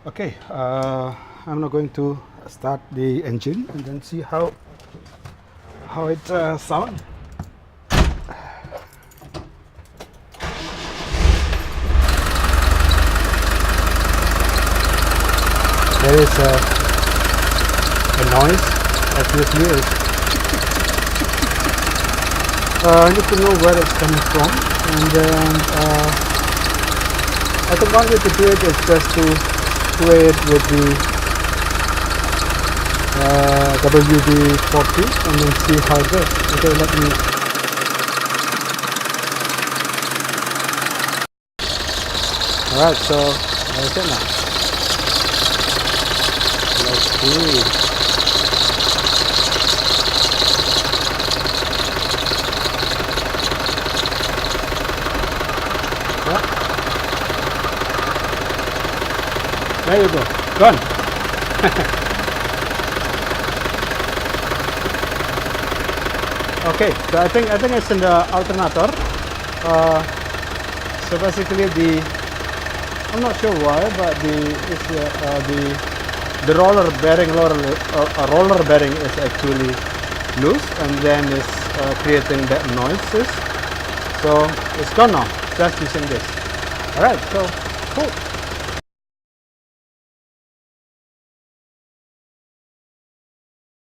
Okay, I'm now going to start the engine and then see how it sounds. There is a noise, obviously. I need to know where it's coming from, and then I think one way to do it is just to play it with the WD-40 and then see how it goes. Okay, let me. Alright, so that's it now. Let's see. Yeah. There you go. Done. Okay, so I think it's in the alternator. So basically I'm not sure why, but the roller bearing is actually loose, and then it's creating that noises. So it's gone now, just using this. Alright, so cool.